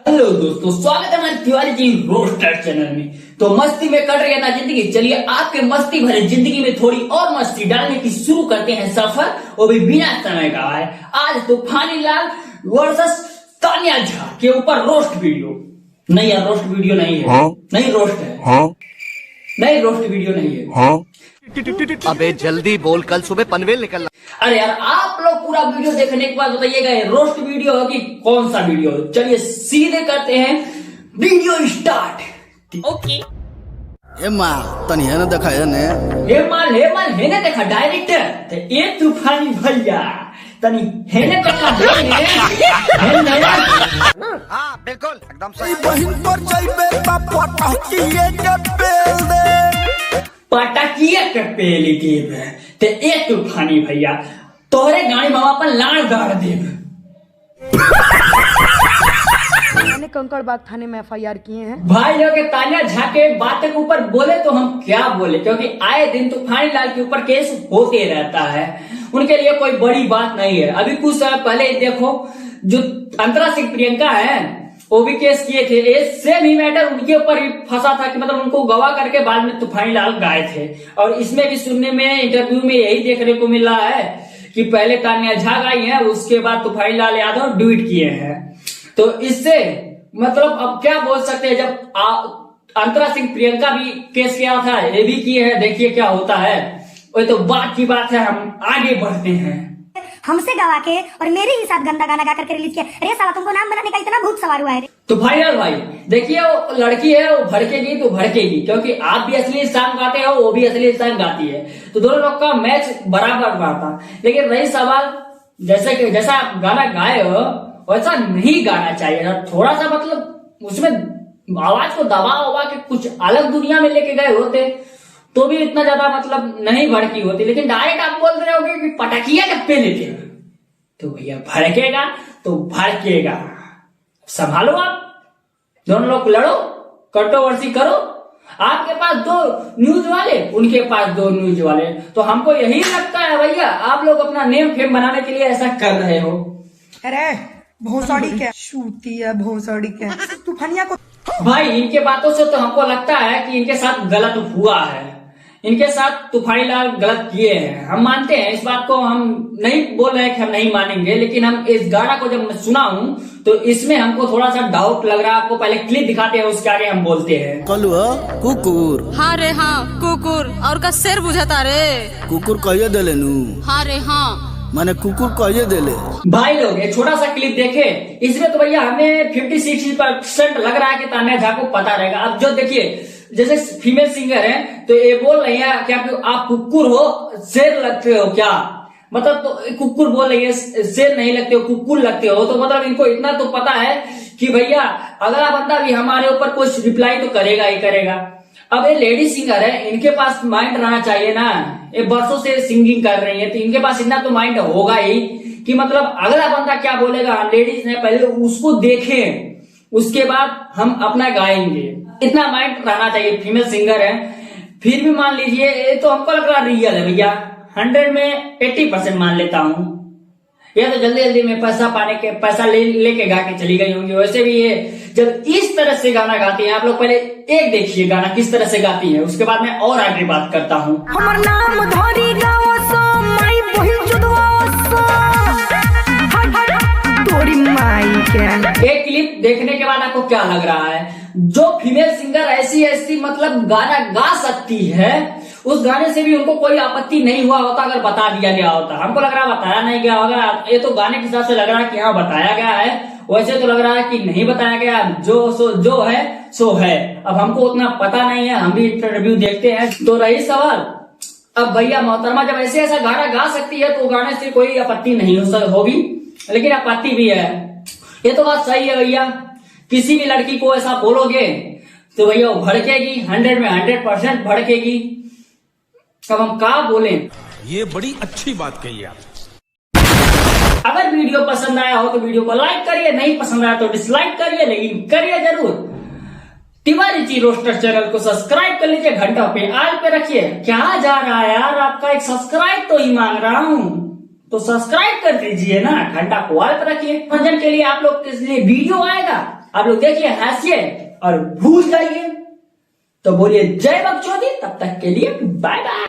Hello दोस्तों, स्वागत है हमारे तिवारी जी रोस्टर चैनल में। तो मस्ती में कट रही है ना जिंदगी, चलिए आपके मस्ती भरे जिंदगी में थोड़ी और मस्ती डालने की शुरू करते हैं सफर, वो भी बिना समय गवाए। आज तूफानी लाल वर्सेस तानिया झा के ऊपर रोस्ट वीडियो। नहीं यार, रोस्ट वीडियो नहीं है। नहीं रोस्ट है। नहीं रोस्ट वीडियो नहीं है। अबे जल्दी बोल, कल सुबह पनवेल निकलना। अरे यार, आप लोग पूरा वीडियो देखने के बाद बताइएगा ये रोस्ट वीडियो है कि कौन सा वीडियो है। चलिए सीधे करते हैं वीडियो स्टार्ट। ओके। ए माँ तनी है ना देखा है ने हे माल है ना देखा डायरेक्टर तो ये तूफानी भैया तनी है ना देखा है ना। हाँ बिल्कुल एकदम सही। बहिन पर जाइबे ता पटकिए के पेल दे पटाकिया के पेली देव ते ए तूफानी भैया तोहरे गाड़ी मामा पर लाड़ गाड़ देव। मैंने कंकड़बाग थाने में एफआईआर किए हैं। भाई लोग तानिया झा के बात के ऊपर बोले तो हम क्या बोले, क्योंकि आए दिन तूफानी लाल के ऊपर केस होते रहता है, उनके लिए कोई बड़ी बात नहीं है। अभी कुछ समय पहले देखो जो अंतरा सिंह प्रियंका है वो भी केस किए थे, ये सेम ही मैटर उनके ऊपर ही फंसा था कि मतलब उनको गवाह करके बाद में तूफानी लाल गाए थे। और इसमें भी सुनने में इंटरव्यू में यही देखने को मिला है कि पहले तानिया झा गाई है, उसके बाद तूफानी लाल यादव ड्यूट किए हैं। तो इससे मतलब अब क्या बोल सकते हैं, जब अंतरा सिंह प्रियंका भी केस किया था, ये भी किए हैं, देखिए क्या होता है। वो तो बात की बात है, हम आगे बढ़ते हैं। हमसे गवा के और मेरे ही साथ गंदा गाना गा करके रिलीज किया। अरे साला तुमको नाम बनाने का इतना भूत सवार हुआ है रे। तो भाई देखिए वो लड़की है, वो भड़केगी तो भड़केगी, क्योंकि आप भी असली सॉन्ग गाते हो, वो भी असली सॉन्ग गाती है, तो दोनों लोग का मैच बराबर हुआ था। लेकिन रही सवाल, जैसा आप गाना गाए हो वैसा नहीं गाना चाहिए। थोड़ा सा मतलब उसमें आवाज को दबा उबा के कुछ अलग दुनिया में लेके गए होते तो भी इतना ज्यादा मतलब नहीं भड़की होती। लेकिन डायरेक्ट आप बोल रहे होगे कि पटाकिया डब्बे लेते हैं, तो भैया भड़केगा तो भड़केगा। संभालो, आप दोनों लोग लड़ो, कंट्रोवर्सी करो। आपके पास दो न्यूज वाले, उनके पास दो न्यूज वाले, तो हमको यही लगता है भैया आप लोग अपना नेम फेम बनाने के लिए ऐसा कर रहे हो। अरे भोसड़ी क्या शूती है, भोसड़ी क्या तूफानिया को। भाई इनके बातों से तो हमको लगता है कि इनके साथ गलत हुआ है, इनके साथ तूफानी लाल गलत किए हैं। हम मानते हैं इस बात को, हम नहीं बोल रहे हैं कि हम नहीं मानेंगे, लेकिन हम इस गाना को जब मैं सुना हूं तो इसमें हमको थोड़ा सा डाउट लग रहा है। आपको पहले क्लिप दिखाते हैं, उसके आगे हम बोलते हैं। कलुआ कुकुर हाँ रे हाँ कुकुर और का शेर बुझाता रे। कुकुर कहिए देले नु हाँ रे हाँ माने कुकुर कहिए देले। भाई लोग ये छोटा सा क्लिप देखे, इसमें तो भैया हमें 56% लग रहा है कि तानिया झा को पता रहेगा। अब जो देखिए जैसे फीमेल सिंगर है तो ये बोल रही है क्या आप कुकुर हो, शेर लगते हो क्या, मतलब तो कुकुर बोल रही है, शेर नहीं लगते हो कुकुर लगते हो। तो मतलब इनको इतना तो पता है कि भैया अगला बंदा भी हमारे ऊपर कुछ रिप्लाई तो करेगा ही करेगा। अब ये लेडी सिंगर है, इनके पास माइंड रहना चाहिए ना, ये बरसों से सिंगिंग कर रही है, तो इनके पास इतना तो माइंड होगा ही कि मतलब अगला बंदा क्या बोलेगा, लेडीज ने पहले उसको देखें उसके बाद हम अपना गाएंगे, इतना माइंड रहना चाहिए। फीमेल सिंगर है, फिर भी मान लीजिए ये तो हमको लग रहा रियल है भैया, 100 में 80% मान लेता हूँ। या तो जल्दी जल्दी में पैसा लेके गा के चली गई होंगी। वैसे भी ये जब इस तरह से गाना गाती है, आप लोग पहले एक देखिए गाना किस तरह से गाती है, उसके बाद मैं और आगे बात करता हूँ। हमार नाम धरी गाओ सो माई बहिन जुदवाओ सो तोरी माई के। एक क्लिप देखने के बाद आपको क्या लग रहा है, जो फीमेल सिंगर ऐसी मतलब गाना गा सकती है, उस गाने से भी उनको कोई आपत्ति नहीं हुआ होता अगर बता दिया गया होता। हमको लग रहा है बताया नहीं गया होगा, ये तो गाने के हिसाब से लग रहा है कि हाँ बताया गया है, वैसे तो लग रहा है कि नहीं बताया गया, जो है सो है। अब हमको उतना पता नहीं है, हम भी इंटरव्यू देखते हैं। तो रही सवाल, अब भैया मोहतरमा जब ऐसा गाना गा सकती है तो गाने से कोई आपत्ति नहीं होगी, लेकिन आपत्ति भी है। ये तो बात सही है भैया, किसी भी लड़की को ऐसा बोलोगे तो भैया वो भड़केगी, 100 में 100% भड़केगी। अब हम क्या बोले, ये बड़ी अच्छी बात कही आप। अगर वीडियो पसंद आया हो तो वीडियो को लाइक करिए, नहीं पसंद आया तो डिसलाइक करिए, लेकिन करिए जरूर। तिवारी जी रोस्टर चैनल को सब्सक्राइब कर लीजिए, घंटा पे आल पे रखिए। क्या जा रहा है यार, आपका एक सब्सक्राइब तो ही मांग रहा हूँ, तो सब्सक्राइब कर दीजिए ना, घंटा को आल पे रखिए। मनोरंजन के लिए आप लोग के लिए वीडियो आएगा, आप लोग देखिए, हंसिए और भूल जाइए। तो बोलिए जय बकचोदी, तब तक के लिए बाय बाय।